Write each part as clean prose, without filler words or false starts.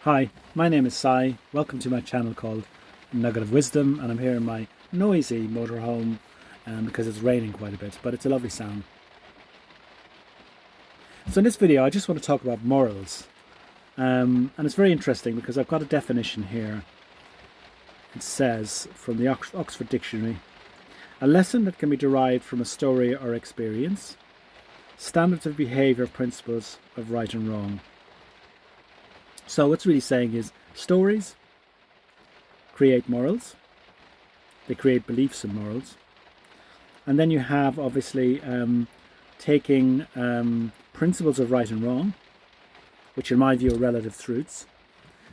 Hi, my name is Sai. Welcome to my channel called Nugget of Wisdom, and I'm here in my noisy motorhome because it's raining quite a bit, but it's a lovely sound. So in this video I just want to talk about morals, and it's very interesting because I've got a definition here. It says from the Oxford Dictionary: a lesson that can be derived from a story or experience, standards of behaviour, principles of right and wrong. So what's really saying is stories create morals, they create beliefs in morals, and then you have obviously taking principles of right and wrong, which in my view are relative truths,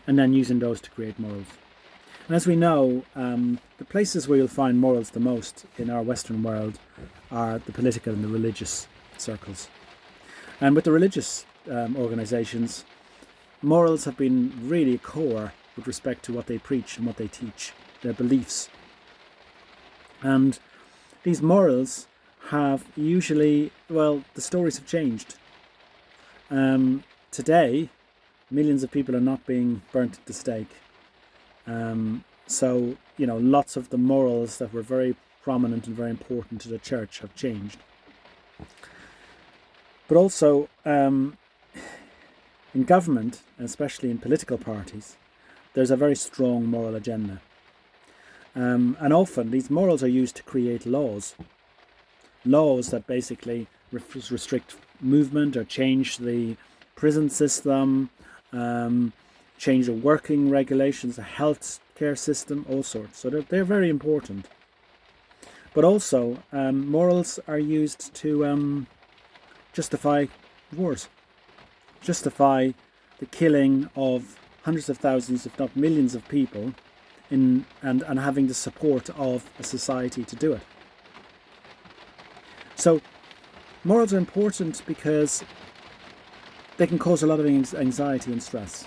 and then using those to create morals. And as we know, the places where you'll find morals the most in our Western world are the political and the religious circles. And with the religious organisations, morals have been really core with respect to what they preach and what they teach, their beliefs. And these morals have usually, well, the stories have changed. Today, millions of people are not being burnt at the stake. So, you know, lots of the morals that were very prominent and very important to the church have changed. But also, in government, especially in political parties, there's a very strong moral agenda. And often these morals are used to create laws that basically restrict movement or change the prison system, change the working regulations, the health care system, all sorts. So they're very important. But also morals are used to justify wars, justify the killing of hundreds of thousands, if not millions of people, and having the support of a society to do it. So morals are important because they can cause a lot of anxiety and stress.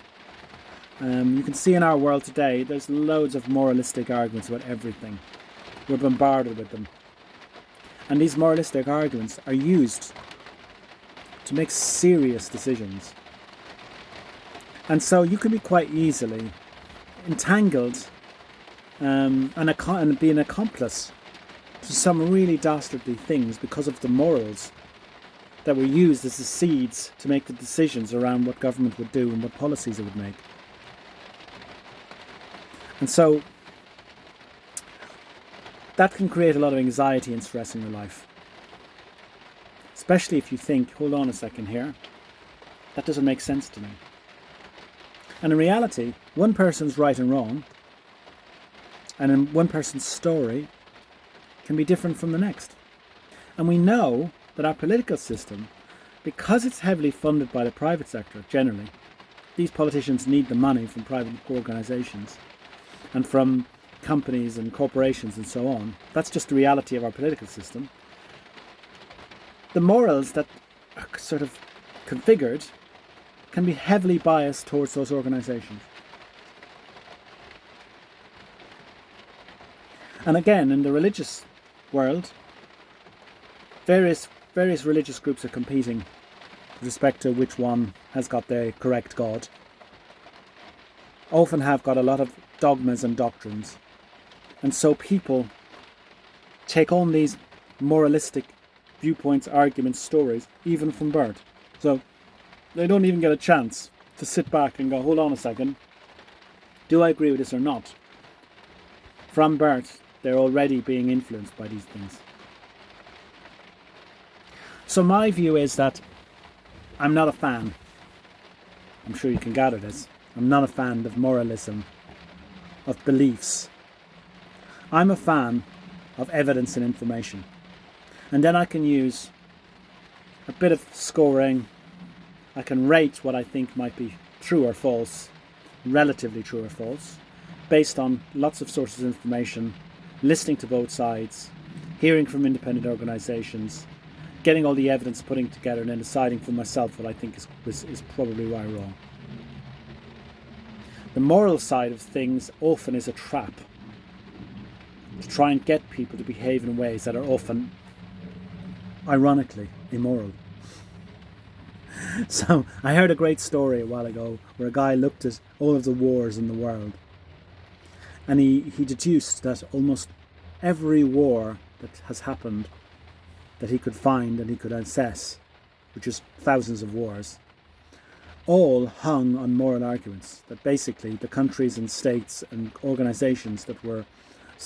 You can see in our world today, there's loads of moralistic arguments about everything. We're bombarded with them. And these moralistic arguments are used to make serious decisions. And so you can be quite easily entangled and be an accomplice to some really dastardly things because of the morals that were used as the seeds to make the decisions around what government would do and what policies it would make. And so that can create a lot of anxiety and stress in your life. Especially if you think, hold on a second here, that doesn't make sense to me. And in reality, one person's right and wrong, and in one person's story, can be different from the next. And we know that our political system, because it's heavily funded by the private sector generally, these politicians need the money from private organisations and from companies and corporations and so on. That's just the reality of our political system. The morals that are sort of configured can be heavily biased towards those organisations. And again, in the religious world, various religious groups are competing with respect to which one has got the correct God. Often have got a lot of dogmas and doctrines. And so people take on these moralistic viewpoints, arguments, stories, even from birth. So they don't even get a chance to sit back and go, hold on a second, do I agree with this or not? From birth, they're already being influenced by these things. So my view is that I'm not a fan. I'm sure you can gather this. I'm not a fan of moralism, of beliefs. I'm a fan of evidence and information. And then I can use a bit of scoring. I can rate what I think might be true or false, relatively true or false, based on lots of sources of information, listening to both sides, hearing from independent organisations, getting all the evidence, putting it together, and then deciding for myself what I think is probably right or wrong. The moral side of things often is a trap to try and get people to behave in ways that are often, ironically, immoral. So I heard a great story a while ago where a guy looked at all of the wars in the world, and he deduced that almost every war that has happened that he could find and he could assess, which is thousands of wars, all hung on moral arguments. That basically the countries and states and organisations that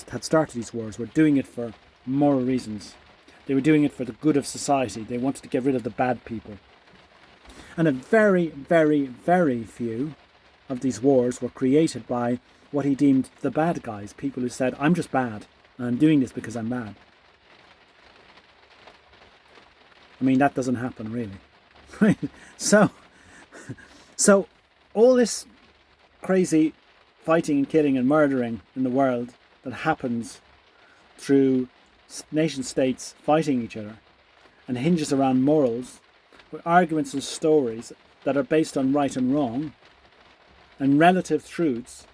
had started these wars were doing it for moral reasons. They were doing it for the good of society. They wanted to get rid of the bad people. And a very, very, very few of these wars were created by what he deemed the bad guys, people who said, I'm just bad, and I'm doing this because I'm bad. I mean, that doesn't happen, really. So all this crazy fighting and killing and murdering in the world that happens through nation states fighting each other and hinges around morals, with arguments and stories that are based on right and wrong and relative truths,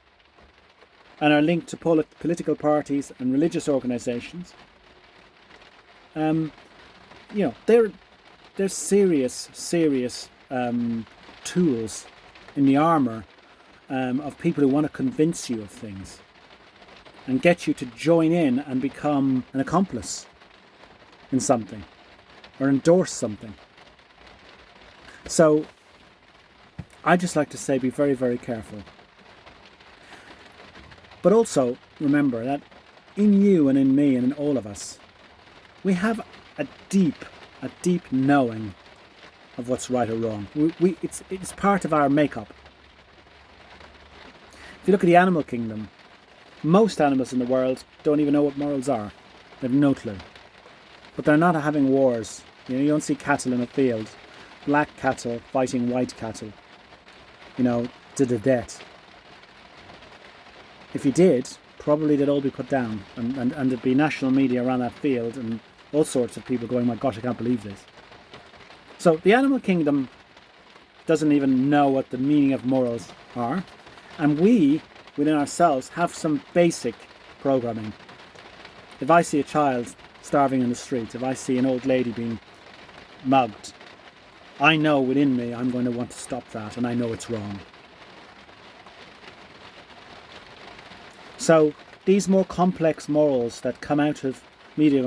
and are linked to political parties and religious organisations. They're serious tools in the armour of people who want to convince you of things and get you to join in and become an accomplice in something or endorse something. So I just like to say, be very, very careful. But also remember that in you and in me and in all of us, we have a deep knowing of what's right or wrong. It's part of our makeup. If you look at the animal kingdom, most animals in the world don't even know what morals are. They have no clue. But they're not having wars. You don't see cattle in a field, black cattle fighting white cattle, to the death. If you did, probably they'd all be put down, and there'd be national media around that field and all sorts of people going, my gosh, I can't believe this. So the animal kingdom doesn't even know what the meaning of morals are, and we, within ourselves, have some basic programming. If I see a child starving in the street, if I see an old lady being mugged, I know within me I'm going to want to stop that, and I know it's wrong. So these more complex morals that come out of media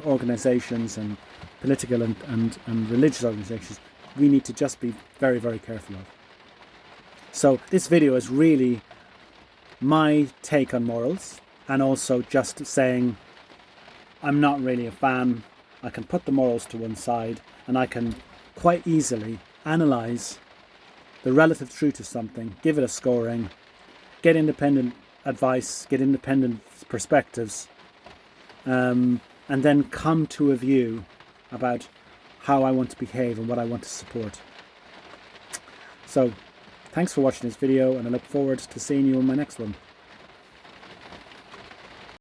organisations and political and religious organisations, we need to just be very, very careful of. So this video is really my take on morals, and also just saying I'm not really a fan. I can put the morals to one side, and I can quite easily analyse the relative truth of something, give it a scoring, get independent advice, get independent perspectives, and then come to a view about how I want to behave and what I want to support. So thanks for watching this video, and I look forward to seeing you in my next one.